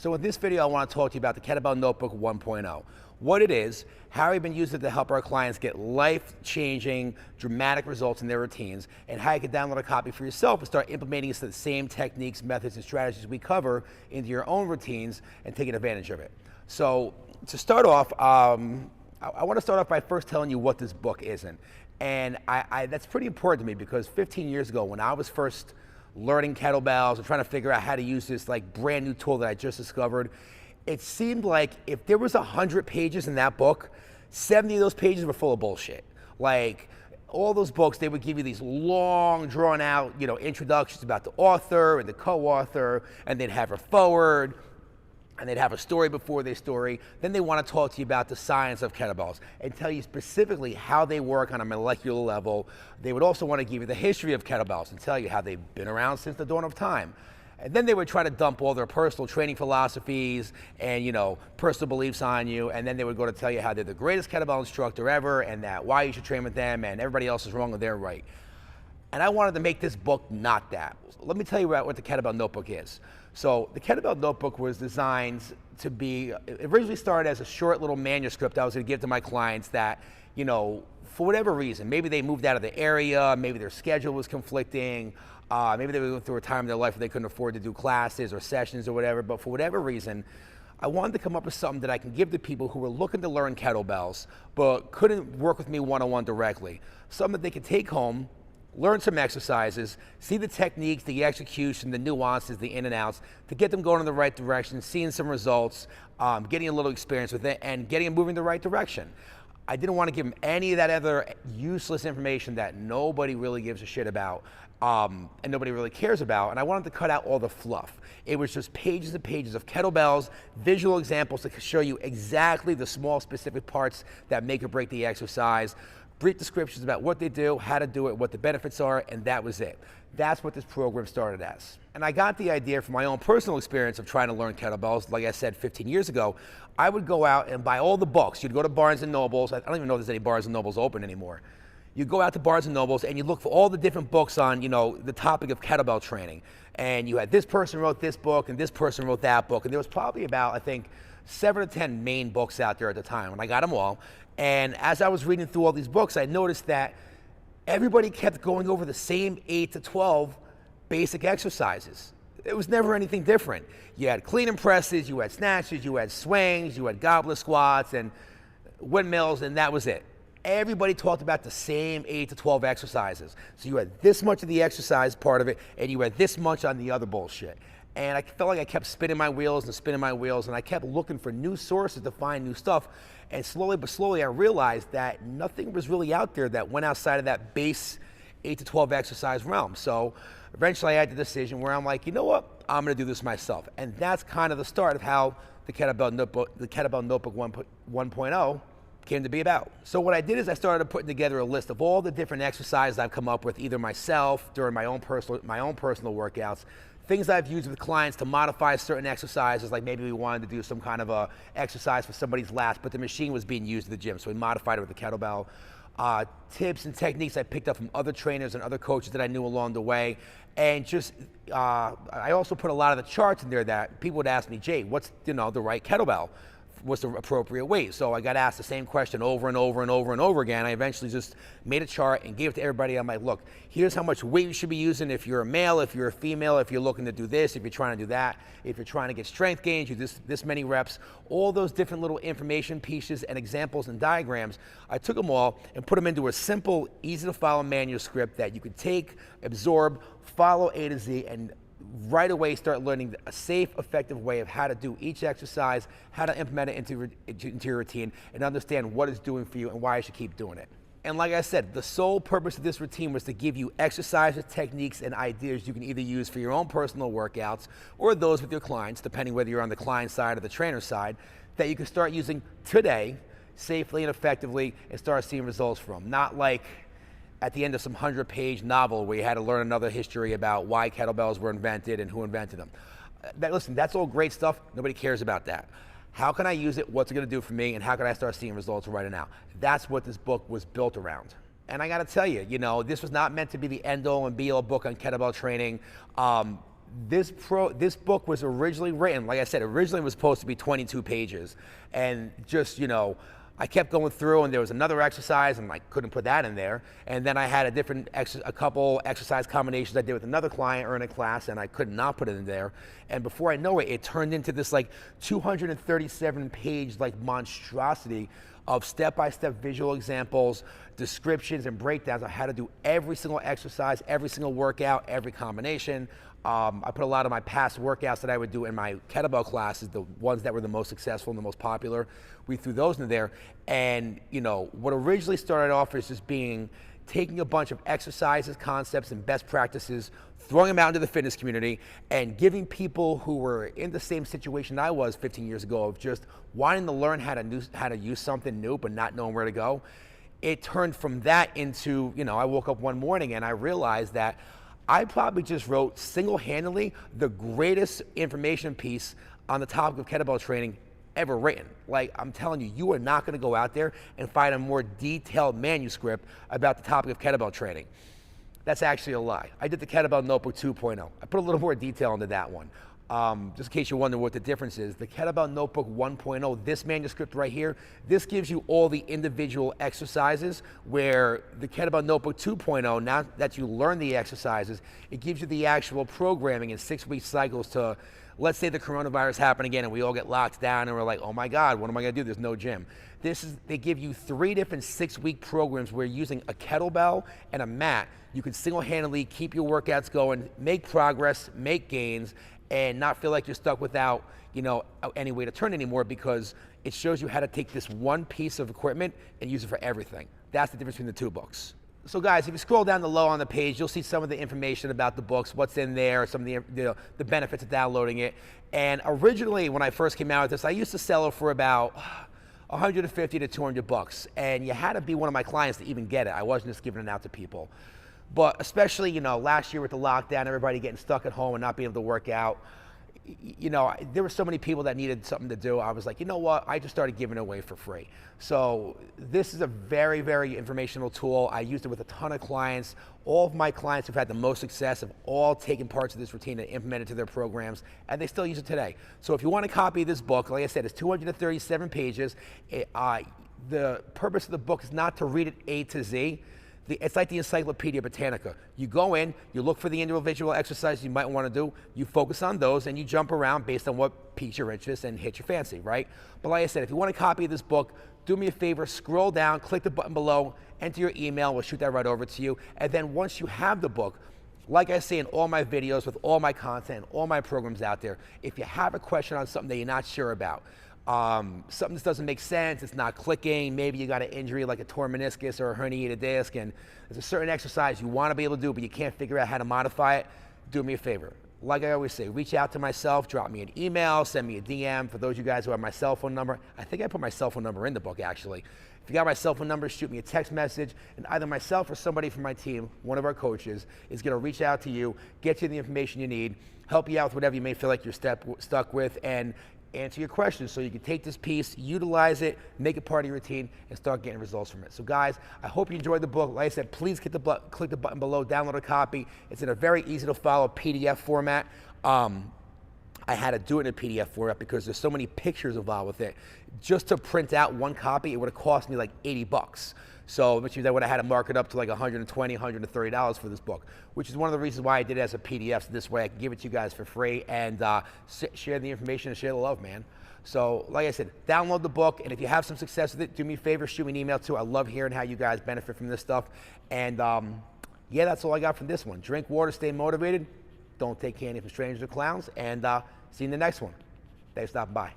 So in this video, I want to talk to you about the Kettlebell Notebook 1.0. What it is, how we've been using it to help our clients get life-changing, dramatic results in their routines, and how you can download a copy for yourself and start implementing the same techniques, methods, and strategies we cover into your own routines and taking advantage of it. So to start off, I want to start off by first telling you what this book isn't. And that's pretty important to me because 15 years ago, when I was first learning kettlebells and trying to figure out how to use this like brand new tool that I just discovered, it seemed like if there was 100 pages in that book, 70 of those pages were full of bullshit. Like all those books, they would give you these long, drawn out, introductions about the author and the co-author, and they'd have a forward, and they'd have a story before their story. Then they want to talk to you about the science of kettlebells and tell you specifically how they work on a molecular level. They would also want to give you the history of kettlebells and tell you how they've been around since the dawn of time. And then they would try to dump all their personal training philosophies and, personal beliefs on you. And then they would go to tell you how they're the greatest kettlebell instructor ever and that why you should train with them and everybody else is wrong and they're right. And I wanted to make this book not that. Let me tell you about what the Kettlebell Notebook is. So the Kettlebell Notebook was designed to be, it originally started as a short little manuscript I was going to give to my clients that, for whatever reason, maybe they moved out of the area, maybe their schedule was conflicting, maybe they were going through a time in their life where they couldn't afford to do classes or sessions or whatever, but for whatever reason, I wanted to come up with something that I can give to people who were looking to learn kettlebells, but couldn't work with me one-on-one directly. Something that they could take home, learn some exercises, see the techniques, the execution, the nuances, the in and outs, to get them going in the right direction, seeing some results, getting a little experience with it, and getting them moving in the right direction. I didn't want to give them any of that other useless information that nobody really gives a shit about and nobody really cares about, and I wanted to cut out all the fluff. It was just pages and pages of kettlebells, visual examples to show you exactly the small specific parts that make or break the exercise, brief descriptions about what they do, how to do it, what the benefits are, and that was it. That's what this program started as. And I got the idea from my own personal experience of trying to learn kettlebells. Like I said, 15 years ago, I would go out and buy all the books. You'd go to Barnes & Nobles. I don't even know if there's any Barnes & Nobles open anymore. You go out to Barnes & Nobles and you look for all the different books on, the topic of kettlebell training. And you had this person wrote this book and this person wrote that book. And there was probably about, I think, 7 or 10 main books out there at the time, and I got them all. And as I was reading through all these books, I noticed that everybody kept going over the same 8 to 12 basic exercises. It was never anything different. You had clean and presses, you had snatches, you had swings, you had goblet squats and windmills, and that was it. Everybody talked about the same 8 to 12 exercises. So you had this much of the exercise part of it, and you had this much on the other bullshit. And I felt like I kept spinning my wheels, and I kept looking for new sources to find new stuff. And slowly but slowly, I realized that nothing was really out there that went outside of that base 8 to 12 exercise realm. So eventually I had the decision where I'm like, you know what? I'm gonna do this myself. And that's kind of the start of how the Kettlebell Notebook 1.0 came to be about. So what I did is I started putting together a list of all the different exercises I've come up with, either myself during my own personal workouts, things I've used with clients to modify certain exercises, like maybe we wanted to do some kind of a exercise for somebody's lats, but the machine was being used at the gym, so we modified it with the kettlebell. Tips and techniques I picked up from other trainers and other coaches that I knew along the way. And just, I also put a lot of the charts in there that people would ask me, Jay, what's the right kettlebell? What's the appropriate weight? So I got asked the same question over and over and over and over again. I eventually just made a chart and gave it to everybody. I'm like, look, here's how much weight you should be using if you're a male, if you're a female, if you're looking to do this, if you're trying to do that, if you're trying to get strength gains, you do this many reps. All those different little information pieces and examples and diagrams, I took them all and put them into a simple, easy to follow manuscript that you could take, absorb, follow A to Z, and right away start learning a safe, effective way of how to do each exercise, how to implement it into your routine, and understand what it's doing for you and why you should keep doing it. And like I said, the sole purpose of this routine was to give you exercises, techniques, and ideas you can either use for your own personal workouts or those with your clients, depending whether you're on the client side or the trainer side, that you can start using today safely and effectively and start seeing results from. Not like at the end of some 100-page novel where you had to learn another history about why kettlebells were invented and who invented them. Listen, that's all great stuff. Nobody cares about that. How can I use it? What's it going to do for me? And how can I start seeing results right now? That's what this book was built around. And I got to tell you, this was not meant to be the end-all and be-all book on kettlebell training. This book was originally written, like I said, originally it was supposed to be 22 pages. And just, I kept going through, and there was another exercise, and I couldn't put that in there. And then I had a couple exercise combinations I did with another client or in a class, and I could not put it in there. And before I know it, it turned into this like 237-page like monstrosity of step-by-step visual examples, descriptions, and breakdowns on how to do every single exercise, every single workout, every combination. I put a lot of my past workouts that I would do in my kettlebell classes, the ones that were the most successful and the most popular, we threw those in there. And what originally started off as just taking a bunch of exercises, concepts, and best practices, throwing them out into the fitness community, and giving people who were in the same situation I was 15 years ago of just wanting to learn how to use something new but not knowing where to go. It turned from that into, I woke up one morning and I realized that I probably just wrote single-handedly the greatest information piece on the topic of kettlebell training ever written. Like, I'm telling you, you are not going to go out there and find a more detailed manuscript about the topic of kettlebell training. That's actually a lie. I did the Kettlebell Notebook 2.0. I put a little more detail into that one. Just in case you're wondering what the difference is, the Kettlebell Notebook 1.0, this manuscript right here, this gives you all the individual exercises, where the Kettlebell Notebook 2.0, now that you learn the exercises, it gives you the actual programming in 6-week cycles to, let's say the coronavirus happened again and we all get locked down and we're like, oh my God, what am I gonna do? There's no gym. They give you 3 different 6-week programs where using a kettlebell and a mat, you can single-handedly keep your workouts going, make progress, make gains, and not feel like you're stuck without, any way to turn anymore, because it shows you how to take this one piece of equipment and use it for everything. That's the difference between the two books. So guys, if you scroll down low on the page, you'll see some of the information about the books, what's in there, some of the benefits of downloading it. And originally, when I first came out with this, I used to sell it for about $150 to $200, and you had to be one of my clients to even get it. I wasn't just giving it out to people. But especially, last year with the lockdown, everybody getting stuck at home and not being able to work out, there were so many people that needed something to do. I was like, you know what? I just started giving it away for free. So this is a very, very informational tool. I used it with a ton of clients. All of my clients who've had the most success have all taken parts of this routine and implemented it to their programs, and they still use it today. So if you want a copy of this book, like I said, it's 237 pages. The purpose of the book is not to read it A to Z. It's like the Encyclopedia Britannica. You go in, you look for the individual exercises you might want to do, you focus on those, and you jump around based on what piques your interest and hits your fancy, right? But like I said, if you want a copy of this book, do me a favor, scroll down, click the button below, enter your email, we'll shoot that right over to you. And then once you have the book, like I say in all my videos with all my content, all my programs out there, if you have a question on something that you're not sure about, something that doesn't make sense, it's not clicking, maybe you got an injury like a torn meniscus or a herniated disc, and there's a certain exercise you want to be able to do but you can't figure out how to modify it, do me a favor. Like I always say, reach out to myself, drop me an email, send me a DM. For those of you guys who have my cell phone number, I think I put my cell phone number in the book actually. If you got my cell phone number, shoot me a text message, and either myself or somebody from my team, one of our coaches, is going to reach out to you, get you the information you need, help you out with whatever you may feel like you're stuck with, and answer your questions so you can take this piece, utilize it, make it part of your routine, and start getting results from it. So guys, I hope you enjoyed the book. Like I said, please click the button below, download a copy. It's in a very easy to follow PDF format. I had to do it in a PDF format because there's so many pictures involved with it. Just to print out one copy, it would have cost me like $80. So, which means I would have had to mark it up to like $120, $130 for this book, which is one of the reasons why I did it as a PDF. So this way I can give it to you guys for free and share the information and share the love, man. So, like I said, download the book, and if you have some success with it, do me a favor, shoot me an email too. I love hearing how you guys benefit from this stuff. And yeah, that's all I got from this one. Drink water, stay motivated. Don't take candy from strangers or clowns, and see you in the next one. Thanks for stopping by.